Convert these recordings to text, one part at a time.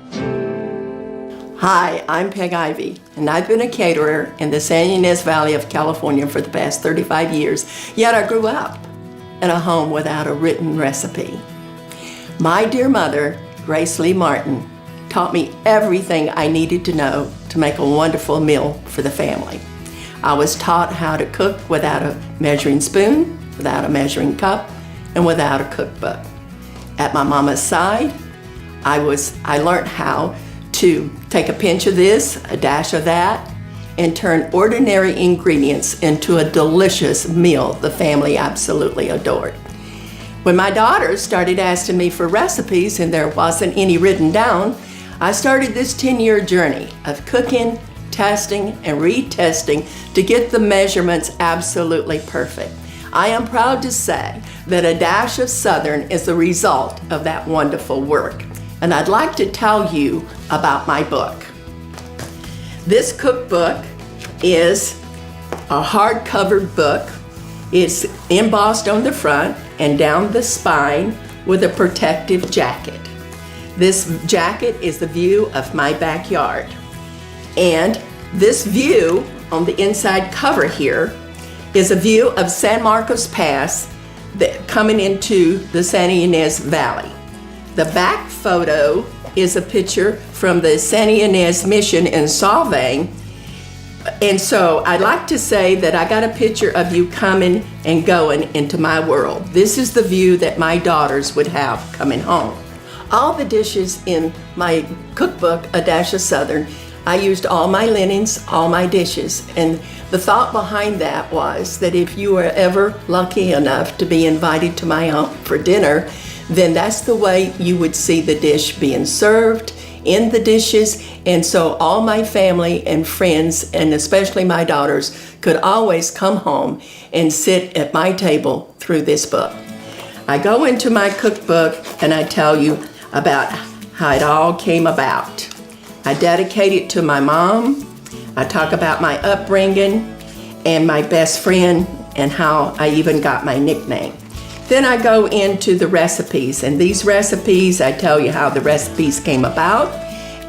Hi, I'm Peg Ivy, and I've been a caterer in the San Ynez Valley of California for the past 35 years, yet I grew up in a home without a written recipe. My dear mother, Grace Lee Martin, taught me everything I needed to know to make a wonderful meal for the family. I was taught how to cook without a measuring spoon, without a measuring cup, and without a cookbook. At my mama's side, I learned how to take a pinch of this, a dash of that, and turn ordinary ingredients into a delicious meal the family absolutely adored. When my daughters started asking me for recipes and there wasn't any written down, I started this 10-year journey of cooking, testing, and retesting to get the measurements absolutely perfect. I am proud to say that a dash of Southern is the result of that wonderful work. And I'd like to tell you about my book. This cookbook is a hardcover book. It's embossed on the front and down the spine with a protective jacket. This jacket is the view of my backyard. And this view on the inside cover here is a view of San Marcos Pass coming into the San Ynez Valley. The back photo is a picture from the San Ynez Mission in Solvang. And so I'd like to say that I got a picture of you coming and going into my world. This is the view that my daughters would have coming home. All the dishes in my cookbook, A Dash of Southern, I used all my linens, all my dishes. And the thought behind that was that if you were ever lucky enough to be invited to my home for dinner, then that's the way you would see the dish being served in the dishes. And so all my family and friends, and especially my daughters, could always come home and sit at my table through this book. I go into my cookbook and I tell you about how it all came about. I dedicate it to my mom. I talk about my upbringing and my best friend and how I even got my nickname. Then I go into the recipes, and these recipes, I tell you how the recipes came about,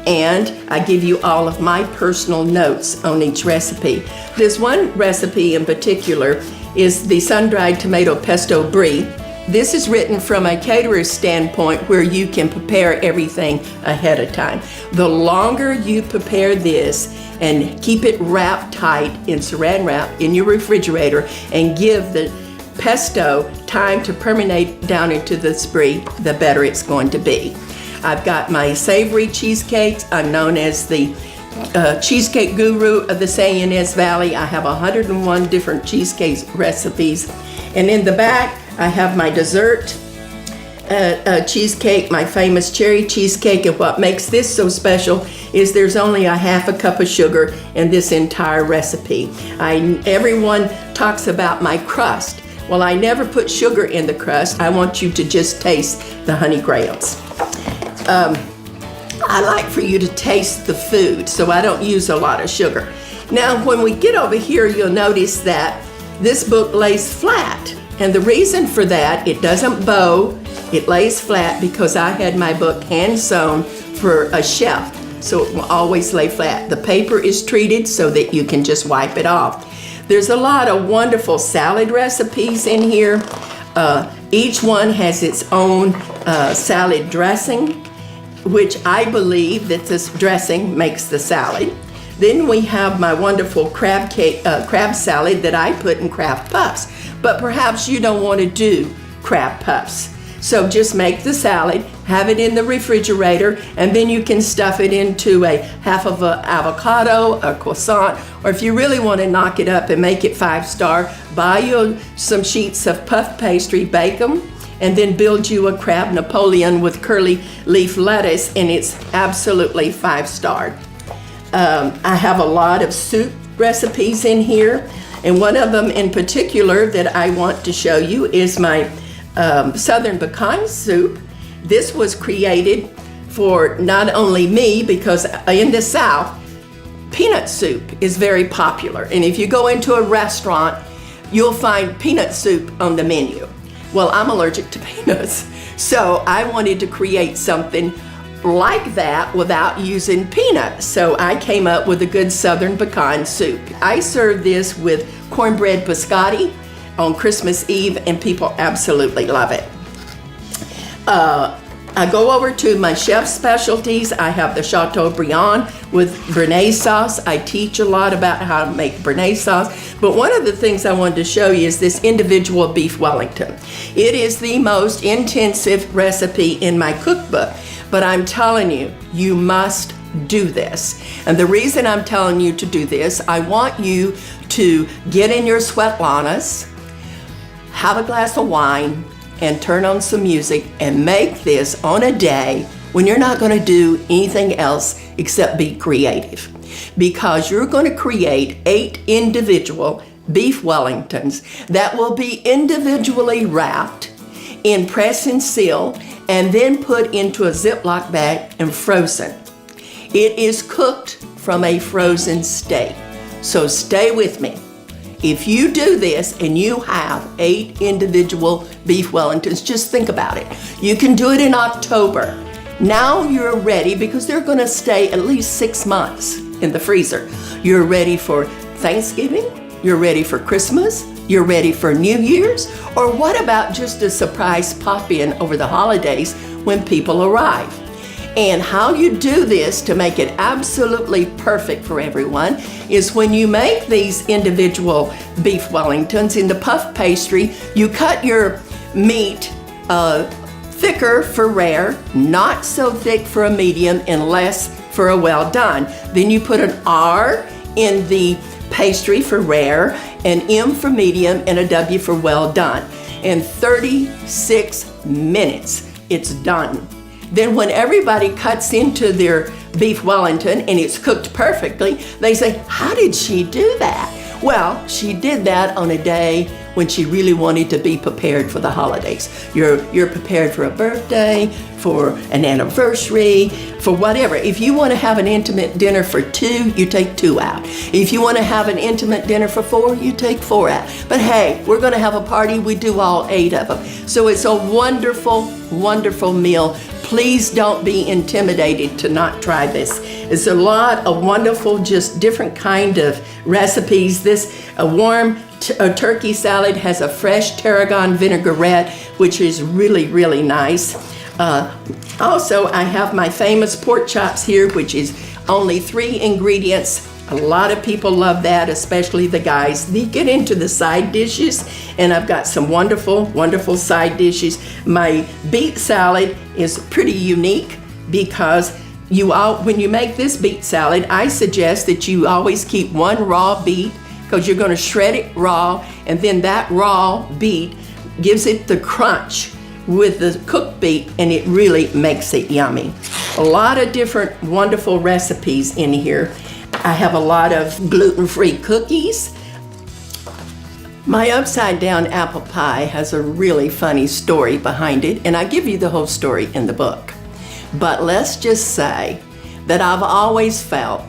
and I give you all of my personal notes on each recipe. This one recipe in particular is the sun-dried tomato pesto brie. This is written from a caterer's standpoint where you can prepare everything ahead of time. The longer you prepare this and keep it wrapped tight in saran wrap in your refrigerator and give the pesto time to permeate down into the brie, the better it's going to be. I've got my savory cheesecakes. I'm known as the cheesecake guru of the San Ynez Valley. I have 101 different cheesecake recipes. And in the back, I have my dessert cheesecake, my famous cherry cheesecake. And what makes this so special is there's only a half a cup of sugar in this entire recipe. Everyone talks about my crust. Well, I never put sugar in the crust. I want you to just taste the honey grahams. I like for you to taste the food, so I don't use a lot of sugar. Now, when we get over here, you'll notice that this book lays flat. And the reason for that, it doesn't bow, it lays flat because I had my book hand sewn for a shelf, so it will always lay flat. The paper is treated so that you can just wipe it off. There's a lot of wonderful salad recipes in here. Each one has its own salad dressing, which I believe that this dressing makes the salad. Then we have my wonderful crab salad that I put in crab puffs. But perhaps you don't want to do crab puffs. So just make the salad, have it in the refrigerator, and then you can stuff it into a half of an avocado, a croissant, or if you really want to knock it up and make it 5-star, buy you some sheets of puff pastry, bake them, and then build you a crab Napoleon with curly leaf lettuce, and it's absolutely 5-star. I have a lot of soup recipes in here, and one of them in particular that I want to show you is my Southern pecan soup. This was created for not only me, because in the South, peanut soup is very popular. And if you go into a restaurant, you'll find peanut soup on the menu. Well, I'm allergic to peanuts, so I wanted to create something like that without using peanuts. So I came up with a good Southern pecan soup. I serve this with cornbread biscotti on Christmas Eve, and people absolutely love it. I go over to my chef specialties. I have the Chateaubriand with Béarnaise sauce. I teach a lot about how to make Béarnaise sauce. But one of the things I wanted to show you is this individual beef Wellington. It is the most intensive recipe in my cookbook. But I'm telling you, you must do this. And the reason I'm telling you to do this, I want you to get in your sweatlanas, have a glass of wine, and turn on some music and make this on a day when you're not going to do anything else except be creative. Because you're going to create 8 individual beef Wellingtons that will be individually wrapped in press and seal and then put into a Ziploc bag and frozen. It is cooked from a frozen steak. So stay with me. If you do this and you have 8 individual beef Wellingtons, just think about it. You can do it in October. Now you're ready because they're going to stay at least 6 months in the freezer. You're ready for Thanksgiving. You're ready for Christmas. You're ready for New Year's. Or what about just a surprise pop-in over the holidays when people arrive? And how you do this to make it absolutely perfect for everyone is when you make these individual beef Wellingtons in the puff pastry, you cut your meat thicker for rare, not so thick for a medium, and less for a well done. Then you put an R in the pastry for rare, an M for medium, and a W for well done. In 36 minutes, it's done. Then when everybody cuts into their beef Wellington and it's cooked perfectly, they say, how did she do that? Well, she did that on a day when she really wanted to be prepared for the holidays. You're prepared for a birthday, for an anniversary, for whatever. If you want to have an intimate dinner for 2, you take 2 out. If you want to have an intimate dinner for 4, you take 4 out. But hey, we're going to have a party, we do all 8 of them. So it's a wonderful, wonderful meal. Please don't be intimidated to not try this. It's a lot of wonderful, just different kind of recipes. This a warm turkey salad has a fresh tarragon vinaigrette, which is really, really nice. Also, I have my famous pork chops here, which is only 3 ingredients. A lot of people love that, especially the guys. They get into the side dishes, and I've got some wonderful, wonderful side dishes. My beet salad is pretty unique because when you make this beet salad, I suggest that you always keep 1 raw beet because you're going to shred it raw, and then that raw beet gives it the crunch with the cooked beet, and it really makes it yummy. A lot of different wonderful recipes in here. I have a lot of gluten-free cookies. My upside down apple pie has a really funny story behind it, and I give you the whole story in the book. But let's just say that I've always felt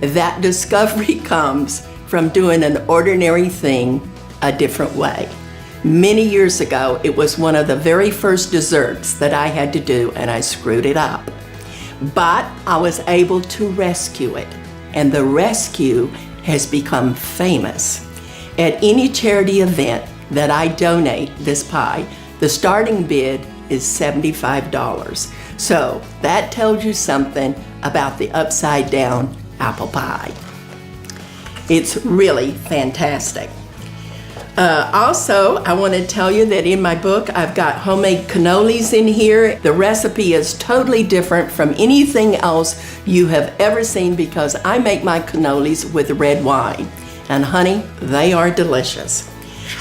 that discovery comes from doing an ordinary thing a different way. Many years ago, it was one of the very first desserts that I had to do, and I screwed it up. But I was able to rescue it, and the rescue has become famous. At any charity event that I donate this pie, the starting bid is $75. So that tells you something about the upside down apple pie. It's really fantastic. Also, I want to tell you that in my book, I've got homemade cannolis in here. The recipe is totally different from anything else you have ever seen because I make my cannolis with red wine. And honey, they are delicious.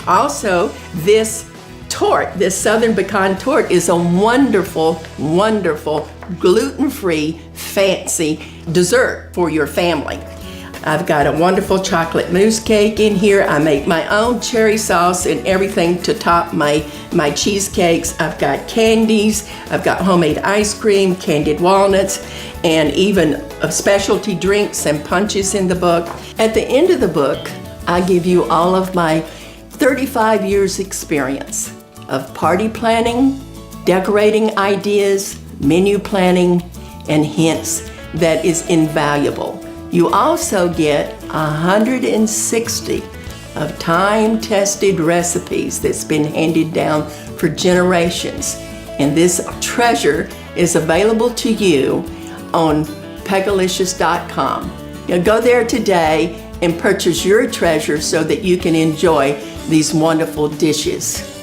Also, this tort, this Southern pecan tort, is a wonderful, wonderful, gluten-free, fancy dessert for your family. I've got a wonderful chocolate mousse cake in here. I make my own cherry sauce and everything to top my cheesecakes. I've got candies. I've got homemade ice cream, candied walnuts, and even specialty drinks and punches in the book. At the end of the book, I give you all of my 35 years experience of party planning, decorating ideas, menu planning, and hints that is invaluable. You also get 160 of time-tested recipes that's been handed down for generations. And this treasure is available to you on Pegalicious.com. Go there today and purchase your treasure so that you can enjoy these wonderful dishes.